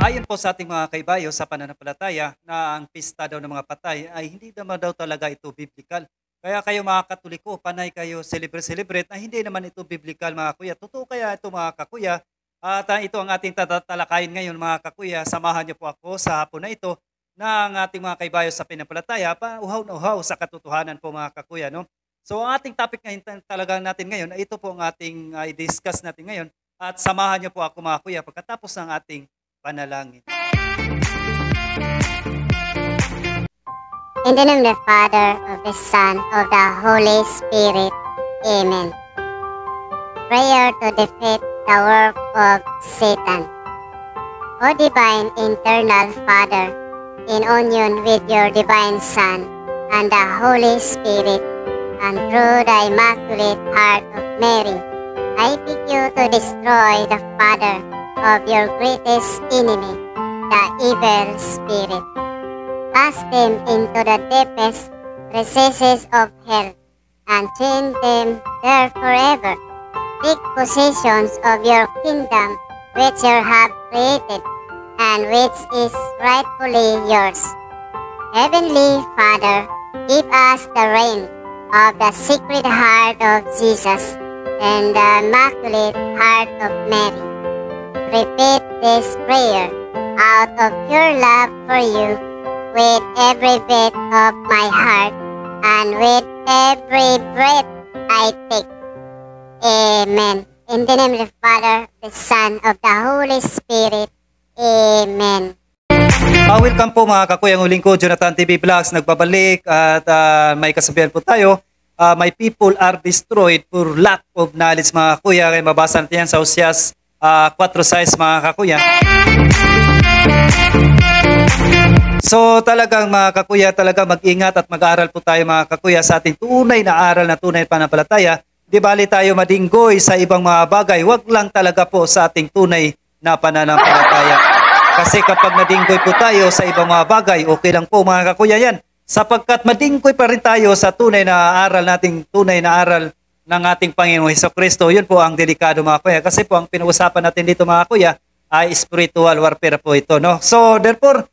Ayon po sa ating mga kaibayo sa pananampalataya na ang pista daw ng mga patay ay hindi naman daw talaga ito biblical. Kaya kayo mga Katoliko, panay kayo celebrate na hindi naman ito biblical mga kuya. Totoo kaya ito mga kakuya? At ito ang ating tatalakayin ngayon mga kakuya. Samahan niyo po ako sa hapon na ito na ang ating mga kaibayo sa pananampalataya pa uhaw na uhaw sa katotohanan po mga kakuya. No? So ang ating topic ngayon talaga natin ngayon, ito po ang ating i-discuss natin ngayon. At samahan niyo po ako mga kuya pagkatapos ng ating panalangin. In the name of the Father, of the Son, of the Holy Spirit. Amen. Prayer to defeat the work of Satan. O divine eternal Father, in union with your divine Son and the Holy Spirit, and through the Immaculate Heart of Mary, I beg you to destroy the father of your greatest enemy, the evil spirit. Cast them into the deepest recesses of hell, and chain them there forever. Take possessions of your kingdom, which you have created, and which is rightfully yours. Heavenly Father, give us the reign of the Sacred Heart of Jesus and the Immaculate Heart of Mary. Repeat this prayer out of pure love for you with every beat of my heart and with every breath I take. Amen. In the name of the Father, the Son, of the Holy Spirit. Amen. Welcome po mga kakuya, ang uling ko, Jonathan TV Vlogs, nagbabalik at may kasabihan po tayo. My people are destroyed for lack of knowledge mga kuya. Kaya mabasa natin yan sa Oseas 4:6 mga kakuya. So talagang mga kakuya, talaga mag-ingat at mag-aaral po tayo mga kakuya sa ating tunay na aral na tunay pananampalataya. Di bali tayo madinggoy sa ibang mga bagay, wag lang talaga po sa ating tunay na pananampalataya. Kasi kapag nadinggoy po tayo sa ibang mga bagay, okay lang po mga kakuya yan. Sapagkat madinggoy pa rin tayo sa tunay na aral nating tunay na aral ng ating Panginoong Hesukristo. Yun po ang delikado mga kuya. Kasi po ang pinag-usapan natin dito mga kuya ay spiritual warfare po ito. No? So therefore,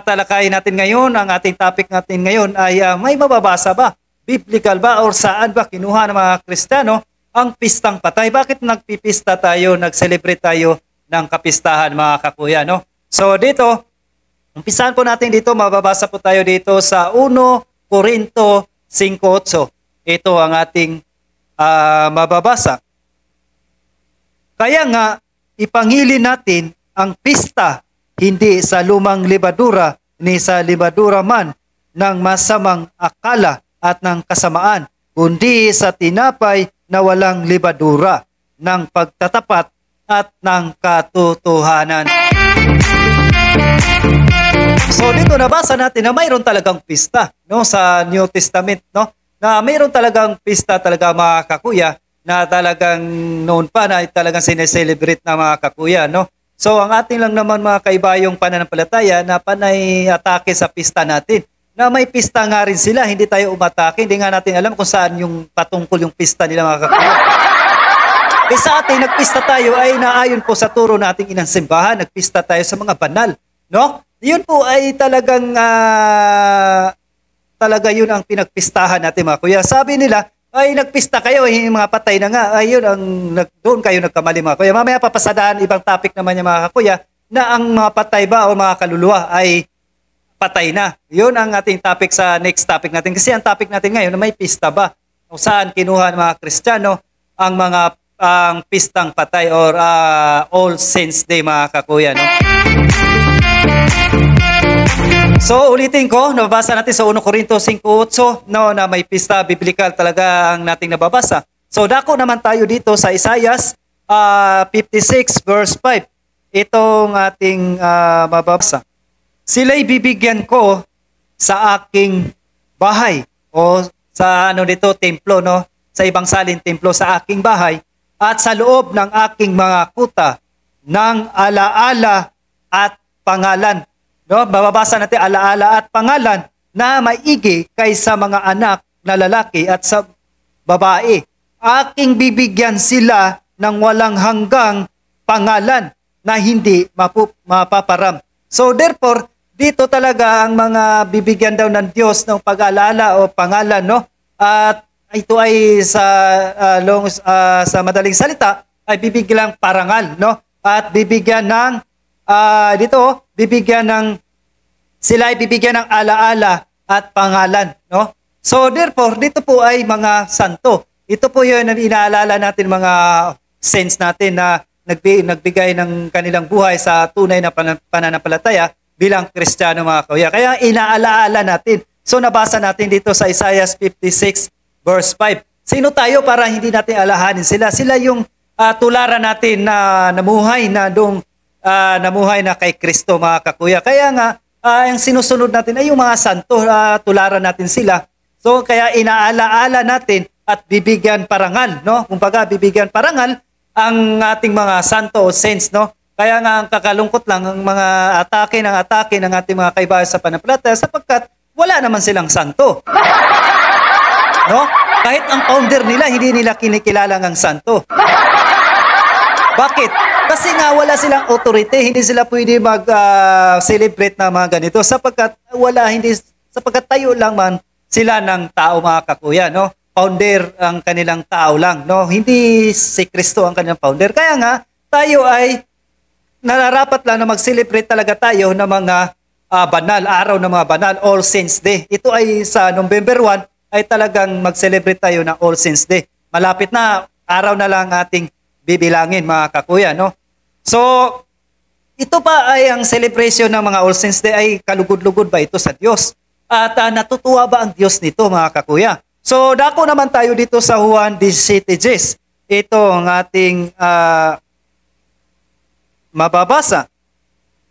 talakayin natin ngayon, ang ating topic natin ngayon ay may mababasa ba? Biblical ba? Or saan ba kinuha ng mga Kristiyano ang pistang patay? Bakit nagpipista tayo, nag-celebrate tayo ng kapistahan mga kakuya? No? So dito, umpisahan po natin dito, mababasa po tayo dito sa 1 Corinto 5:8. Ito ang ating mababasa. Kaya nga, ipangilin natin ang pista, hindi sa lumang libadura, ni sa libadura man ng masamang akala at ng kasamaan, kundi sa tinapay na walang libadura, ng pagtatapat at ng katotohanan. So dito nabasa natin na mayroon talagang pista, no, sa New Testament, no, na mayroon talagang pista talaga mga kakuya na talagang noon pa na talagang sineselebrate na mga kakuya, no. So ang ating lang naman mga kaibayong pananampalataya na panay atake sa pista natin. Na may pista nga rin sila, hindi tayo umatake, hindi nga natin alam kung saan yung patungkol yung pista nila mga kakuya. Eh sa atin, nagpista tayo ay naayon po sa turo nating inang simbahan, nagpista tayo sa mga banal, no? Yun po ay talagang talaga yun ang pinagpistahan natin mga kuya. Sabi nila, ay nagpista kayo, yung mga patay na nga, ay yun ang doon kayo nagkamali mga kuya. Mamaya papasadaan ibang topic naman yung mga kuya na ang mga patay ba o mga kaluluwa ay patay na. Yun ang ating topic sa next topic natin. Kasi ang topic natin ngayon na may pista ba? O saan kinuha ng mga Kristiyano ang mga ang pistang patay or All Saints Day mga kakuya, no? So ulitin ko, nababasa natin sa 1 Corinto 5:8, no, na may pista biblical talaga ang nating nababasa. So dako naman tayo dito sa Isaias 56 verse 5. Itong ating mababasa. Sila'y bibigyan ko sa aking bahay o sa ano dito templo, no, sa ibang salin templo, sa aking bahay at sa loob ng aking mga kuta ng alaala at pangalan. No, bababasa natin alaala at pangalan na maigi kaysa mga anak na lalaki at sa babae. Aking bibigyan sila ng walang hanggang pangalan na hindi mapaparam. So therefore, dito talaga ang mga bibigyan daw ng Diyos ng pag-alala o pangalan, no? At ito ay sa madaling salita ay bibigyan ng parangal, no? At bibigyan ng sila ay bibigyan ng alaala at pangalan, no? So therefore, dito po ay mga santo. Ito po 'yun ang inaalala natin mga saints natin na nagbigay ng kanilang buhay sa tunay na pananampalataya bilang Kristiyano, mga kuya. Kaya inaalaala natin. So nabasa natin dito sa Isaiah 56 verse 5. Sino tayo para hindi natin alahanin sila? Sila yung tularan natin na namuhay na kay Kristo, mga kakuya. Kaya nga ang sinusunod natin ay yung mga santo, tularan natin sila. So kaya inaalaala natin at bibigyan parangal, no? Kumbaga bibigyan parangal ang ating mga santo o saints, no? Kaya nga ang kakalungkot lang ang mga atake ng ating mga kaibahan sa pananampalataya sapagkat wala naman silang santo. No? Kahit ang founder nila, hindi nila kinikilala ng santo. Bakit? Kasi nga wala silang authority, hindi sila pwede mag-celebrate na mga ganito sapagkat tayo lang man sila ng tao, mga kakuya, no? Founder ang kanilang tao lang, no? Hindi si Kristo ang kanilang founder. Kaya nga tayo ay nararapat lang na mag-celebrate talaga tayo ng mga banal, araw ng mga banal, All Saints Day. Ito ay sa November 1 ay talagang mag-celebrate tayo ng All Saints Day. Malapit na, araw na lang ating bibilangin, mga kakuya, no? So, ito pa ay ang celebration ng mga All Saints Day ay kalugod-lugod ba ito sa Diyos? At natutuwa ba ang Diyos nito, mga kakuya? So, dako naman tayo dito sa Juan 17:10. Ito ang ating mababasa,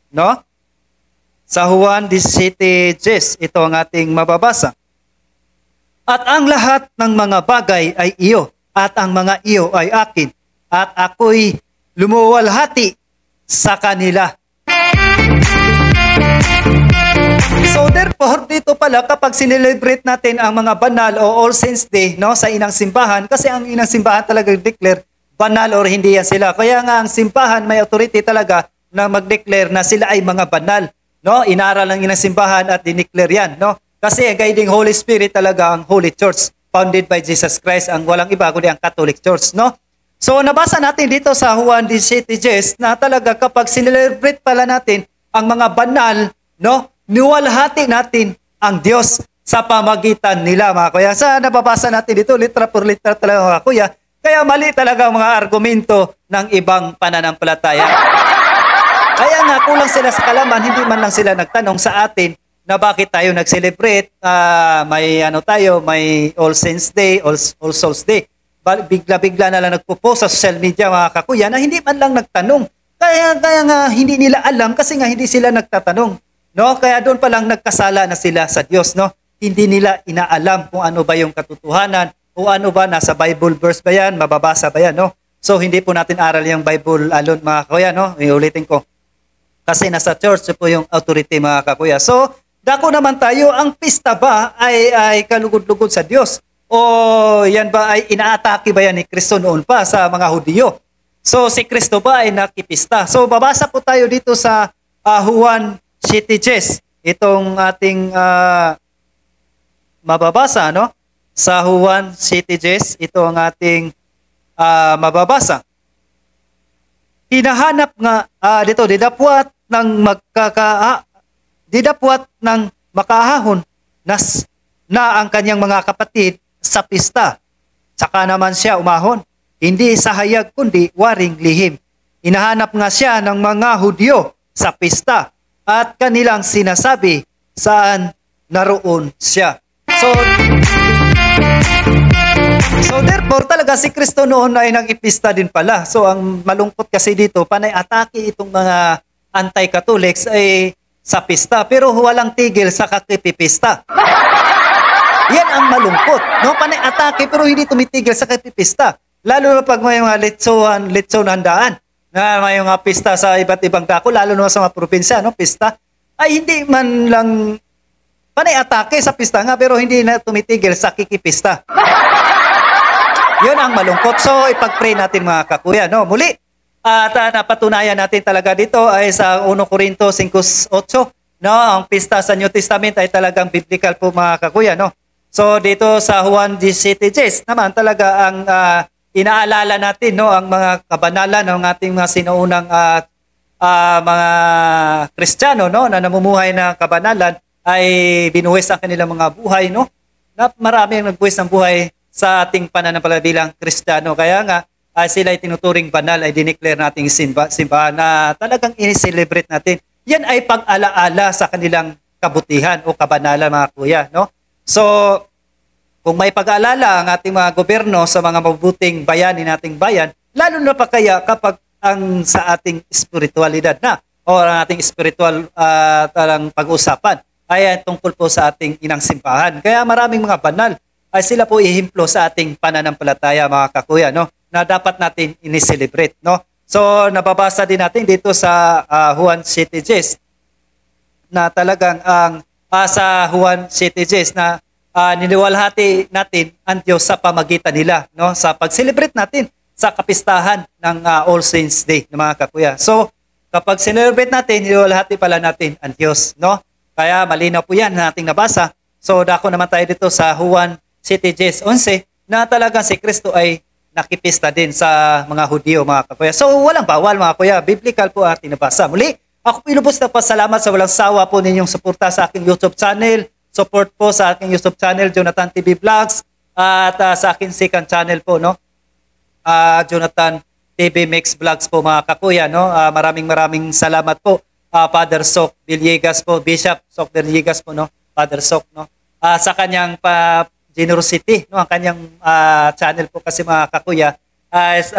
no? Sa Juan 17:10, ito ang ating mababasa. At ang lahat ng mga bagay ay iyo, at ang mga iyo ay akin, at ako'y lumuwalhati sa kanila. So therefore, dito pala kapag sinelebrate natin ang mga banal o All Saints Day, no, sa inang simbahan, kasi ang inang simbahan talaga declare banal or hindi yan sila. Kaya nga ang simbahan may authority talaga na mag-declare na sila ay mga banal, no? Inaral ng inang simbahan at dineclare yan, no? Kasi ang guiding Holy Spirit talaga ang Holy Church, founded by Jesus Christ, ang walang iba kundi ang Catholic Church, no? So nabasa natin dito sa Juan 17:10 na talaga kapag sinelebrate pala natin ang mga banal, no, niwalhati natin ang Diyos sa pamagitan nila, mga kuya. Sa nababasa natin dito, litra por litra talaga, mga kuya. Kaya mali talaga ang mga argumento ng ibang pananampalataya. Kaya nga kulang sila sa kalaman, hindi man lang sila nagtanong sa atin na bakit tayo nag-celebrate, may All Saints Day, All Souls Day. Bigla-bigla na lang nagpo-post sa social media, mga kakuya, na hindi man lang nagtanong. Kaya nga hindi nila alam kasi nga hindi sila nagtatanong, no? Kaya doon pa lang nagkasala na sila sa Diyos, no? Hindi nila inaalam kung ano ba yung katotohanan o ano ba, nasa Bible verse ba yan, mababasa ba yan, no? So hindi po natin aral yung Bible alone, mga kakuya, no? Iulitin ko. Kasi nasa church po yung authority, mga kakuya. So dako naman tayo, ang pista ba ay kalugod-lugod sa Diyos? O yan ba ay inaatake ba yan ni Kristo noon pa sa mga Hudyo? So si Kristo ba ay nakipista? So babasa po tayo dito sa Juan 17:10. Itong ating mababasa, no? Sa Juan 17:10, ito ang ating mababasa. Hinahanap nga dito didapwat ng makahahon na ang kanyang mga kapatid sa pista. Saka naman siya umahon, hindi sa hayag kundi waring lihim. Hinahanap nga siya ng mga Hudyo sa pista at kanilang sinasabi saan naroon siya. So therefore talaga si Kristo noon ay nag-ipista din pala. So ang malungkot kasi dito, panay atake itong mga anti-Catholics ay sa pista pero walang tigil sa kakipipista. Yan ang malungkot, no? Panay atake pero hindi tumitigil sa kakipipista. Lalo na pag may mga litson handaan na may mga pista sa iba't ibang dako, lalo na sa mga probinsya, no? Pista ay hindi man lang panay atake sa pista nga pero hindi na tumitigil sa kikipista. Yun ang malungkot. So ipag-pray natin, mga kakuya, no? Muli, At napatunayan natin talaga dito ay sa 1 Corinto 5:8, no? Ang pista sa New Testament ay talagang biblical po mga kakuya, no? So dito sa Juan 17:10 naman talaga ang inaalala natin, no, ang mga kabanalan ng ating mga sinuunang mga Kristiyano, no, na namumuhay ng kabanalan ay binuwis ang kanilang mga buhay, no? Na marami ang nagbuwis ng buhay sa ating pananampalataya bilang Kristiyano. Kaya nga sila ay tinuturing banal, ay dineclare nating simbahan na talagang i-celebrate natin. Yan ay pag-alaala sa kanilang kabutihan o kabanalan mga kuya, no? So, kung may pag-aalala ang ating mga gobyerno sa mga mabuting bayani nating bayan, lalo na pa kaya kapag ang sa ating espiritualidad na o ang ating spiritual talang pag-usapan ay tungkol po sa ating inang simbahan. Kaya maraming mga banal ay sila po ihimplo sa ating pananampalataya mga kakuya, no, na dapat natin ini-celebrate, no. So nababasa din natin dito sa Juan 7:10 na talagang ang sa Juan 7:10 na niniwalhati natin ang Diyos sa pamagitan nila, no, sa pag-celebrate natin sa kapistahan ng All Saints Day ng mga kakuya. So kapag celebrate natin, niniwalhati pala natin ang Diyos, no. Kaya malinaw po yan na ating nabasa. So dako naman tayo dito sa Juan 7:11 na talagang si Kristo ay nakipista din sa mga Hudyo mga kakuya. So walang bawal mga kuya, biblical po ang tinabasa. Muli, ako pinubos na pasalamat sa walang sawa po ninyong suporta sa aking YouTube channel. Support po sa aking YouTube channel, Jonathan TV Vlogs, at sa aking second channel po, no, Jonathan TV Mix Vlogs po mga kakuya, no. Maraming salamat po, Father Sok Villegas po, Bishop Sok Villegas po, no, Father Sok, no, sa kanyang generosity, no, ang kanyang channel po kasi mga kakuya as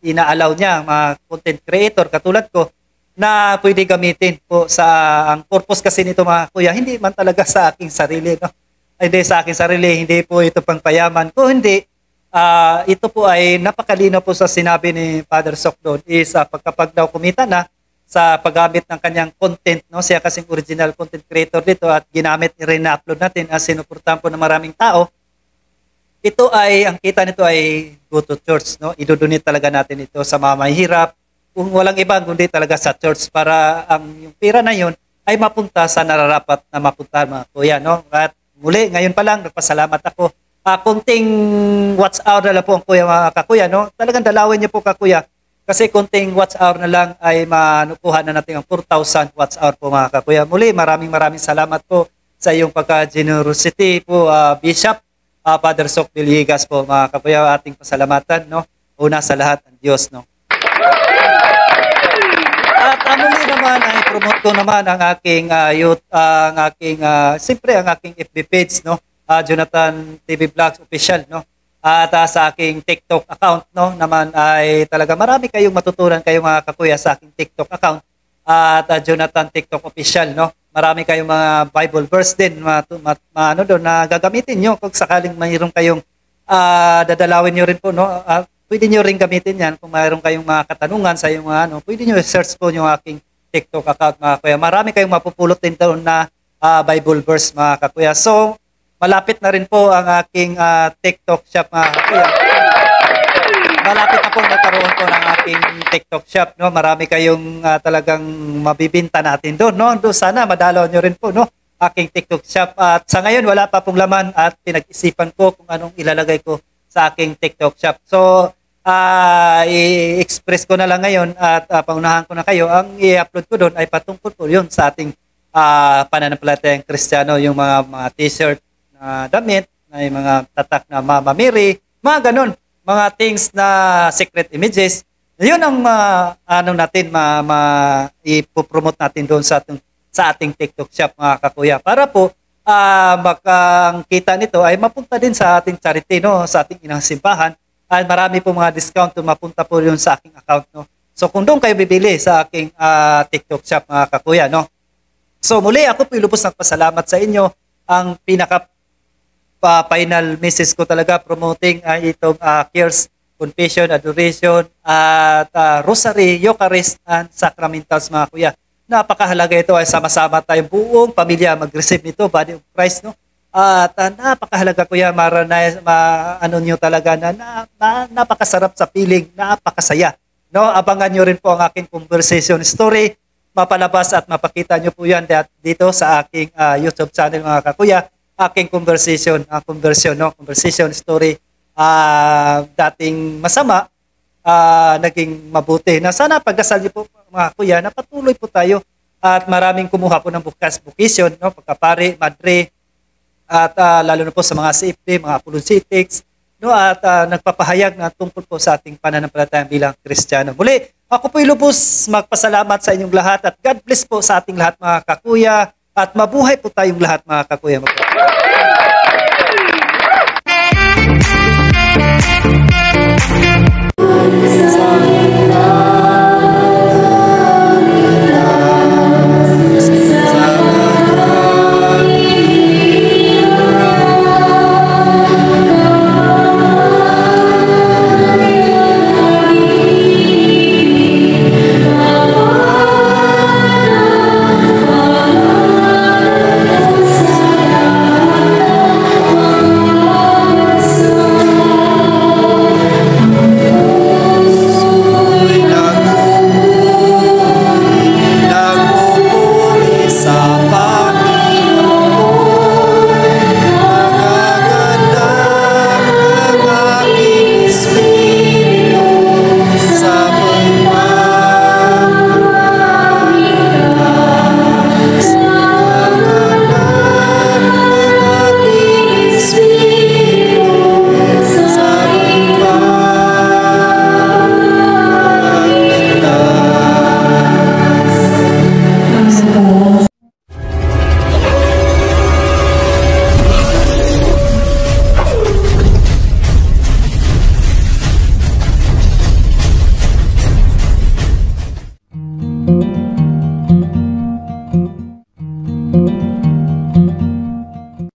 inaalaw niya mga content creator katulad ko na pwede gamitin po sa ang purpose kasi nito mga kuya, hindi man talaga sa aking sarili, no, hindi sa aking sarili, hindi po ito pang payaman ko, hindi ito po ay napakalino po sa sinabi ni Father Sok doon is pagkapag daw kumita na sa paggamit ng kanyang content, no, siya kasing original content creator dito at ginamit rin na upload natin as sinuportahan po ng maraming tao, ito ay ang kita nito ay go to church, no, idodonate talaga natin ito sa mga mahihirap kung walang ibang kundi talaga sa church para ang yung pera na yun ay mapunta sa nararapat na mapunta mga kuya, no. At muli ngayon pa lang nagpasalamat ako, kunting watch hour na lang po ang kuya mga kakuya, no, talagang dalawin niyo po kakuya. Kasi konting watch hour na lang ay manukuha na natin ang 4,000 watch hour po mga kakuya. Muli, maraming salamat po sa iyong pagka-generosity po, Bishop, Father Sok Villegas po mga kakuya. Ating pasalamatan, no? Una sa lahat, ang Diyos, no? At muli naman, ay promote ko naman ang aking siyempre ang aking FB page, no? Jonathan TV Vlogs Official, no? At sa aking TikTok account, no, naman ay talaga marami kayong matutunan kayo mga kakuya sa aking TikTok account at Jonathan TikTok Official, no. Marami kayong mga Bible verse din ano doon na gagamitin nyo kung sakaling mayroon kayong dadalawin nyo rin po, no. Pwede nyo rin gamitin yan kung mayroon kayong mga katanungan sa yung ano, pwede nyo search po yung aking TikTok account mga kakuya. Marami kayong mapupulot din doon na Bible verse mga kakuya. So malapit na rin po ang aking TikTok shop mga kakuya. Malapit na po nagkaroon po ng aking TikTok shop, no. Marami kayong talagang mabibinta natin doon, no. Doon sana madalaw nyo rin po, no, aking TikTok shop. At sa ngayon wala pa pong laman at pinag-isipan ko kung anong ilalagay ko sa aking TikTok shop. So i-express ko na lang ngayon at paunahan ko na kayo, ang i-upload ko doon ay patungkol po yun sa ating pananampalatayang Kristiyano, yung mga t-shirt na damit, na yung mga tatak na Mama Mary, mga ganun, mga things na secret images. Yun ang ano natin, ipopromote natin doon sa ating TikTok shop mga kakuya. Para po, ang kita nito ay mapunta din sa ating charity, no, sa ating inang simbahan. At marami po mga discount na mapunta po yun sa aking account, no. So kung doon kayo bibili sa aking TikTok shop mga kakuya, no. So muli ako po lubos ng pasalamat sa inyo. Ang final message ko talaga promoting itong cares, confession, adoration, at rosary, Eucharist, and sacramentals mga kuya. Napakahalaga ito ay sama-sama tayong buong pamilya mag-receive nito, body of Christ, no? At napakahalaga kuya, ano nyo talaga na napakasarap sa feeling, napakasaya, No, abangan nyo rin po ang aking conversation story. Mapalabas at mapakita nyo po yan dito sa aking YouTube channel mga kakuya. Aking conversation story. Dating masama, naging mabuti. Na sana pagdasal niyo po mga kuya na patuloy po tayo at maraming kumuha po ng vocation, no, pagkapari, madre, at lalo na po sa mga CFD, mga apologetics, no, at nagpapahayag na tungkol po sa ating pananampalataya bilang Kristiyano. Muli, ako po'y lubos magpasalamat sa inyong lahat at God bless po sa ating lahat mga kakuya at mabuhay po tayong lahat mga kakuya.